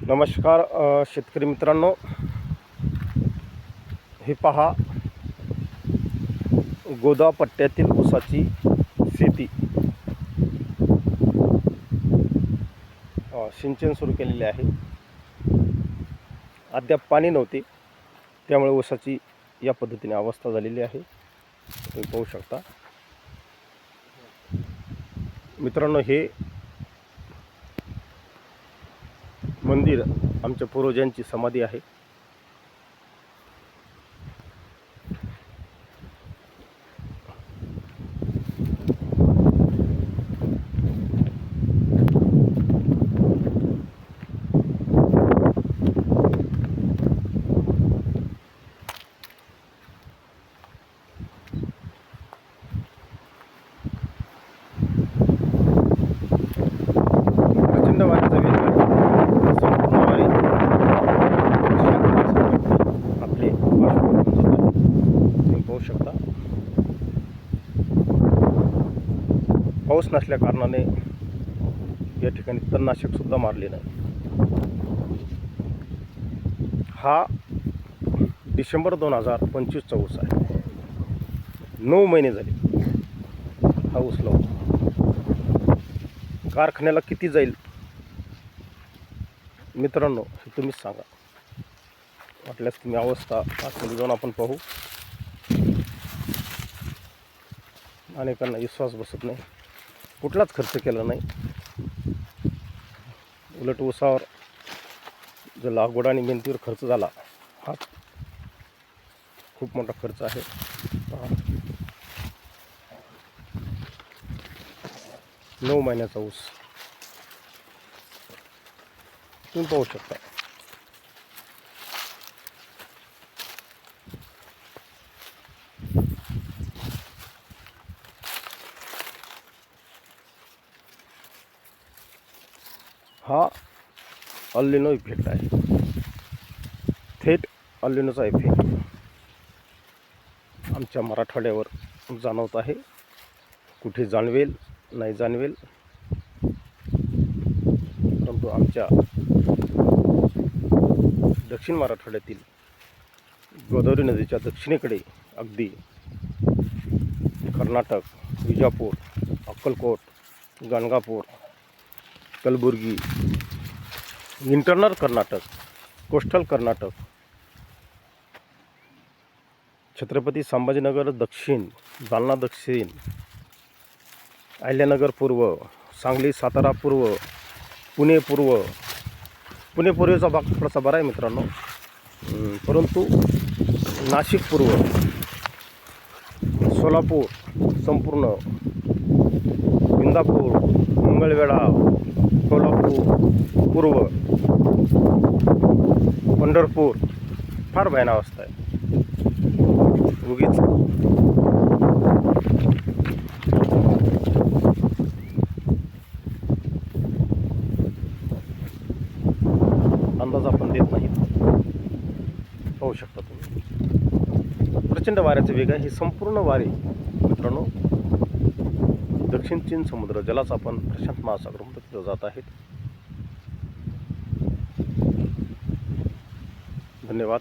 नमस्कार शेतकरी मित्रांनो, हे पहा गोदा पट्ट्यातील ऊसाची शेती. सिंचन सुरू केलेले आहे. अद्याप पाणी नव्हते, त्यामुळे ऊसाची या पद्धतीने अवस्था झालेली आहे. तुम्ही पाहू शकता मित्रांनो, हे मंदिर आमच्या पूर्वजांची समाधी आहे. प्रचंड वाऱ्याचा वेग आहे. संपूर्ण वारे आपले तुम्ही पाहू शकता. पाऊस नसल्या कारणाने या ठिकाणी तणनाशक सुद्धा मारले नाही. हा डिसेंबर 2025चा ऊस आहे. 9 महिने झाले हा ऊस लावून. कारखान्याला किती जाईल मित्रांनो, हे तुम्हीच सांगा. वाटल्यास तुम्ही अवस्था आतमध्ये जाऊन आपण पाहू. अनेकांना विश्वास बसत नाही. कुठलाच खर्च केला नाही. उलट ऊसावर जो लागवड आणि मेहनतीवर खर्च झाला, हा खूप मोठा खर्च आहे. 9 महिन्याचा ऊस तुम्ही पाहू शकता. हा अल्निनो इफेक्ट आहे. थेट अल्निनोचा इफेक्ट आमच्या मराठवाड्यावर जाणवत आहे. कुठे जाणवेल नाही जाणवेल, परंतु आमच्या दक्षिण मराठवाड्यातील गोदावरी नदीच्या दक्षिणेकडे अगदी कर्नाटक, विजापूर, अक्कलकोट, गाणगापूर, कलबुर्गी, इंटरनल कर्नाटक, कोस्टल कर्नाटक, छत्रपती संभाजीनगर दक्षिण, जालना दक्षिण, अहिल्यानगर पूर्व, सांगली सातारा पूर्व, पुणे पूर्व. पुणे पूर्वेचा भाग थोडासा बरा आहे मित्रांनो, परंतु नाशिक पूर्व, सोलापूर संपूर्ण, इंदापूर, मंगळवेढा, कोल्हापूर पूर्व, पंढरपूर फार भयानक अवस्था आहे. उगीच अंदाज आपण देत नाही. पाहू शकता तुम्ही. प्रचंड वाऱ्याचा वेग आहे. हे संपूर्ण वारे मित्रांनो दक्षिण चीन समुद्र जलाच आपण प्रशांत महासागरामध्ये तिथं जात आहेत. धन्यवाद.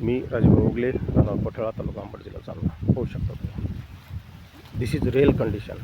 मी राजभाऊ उगले, राहणार पठळा, तालुका अंबड, जिल्हा जालना. पाहू शकता तुम्ही. दिस इज रिअल कंडिशन.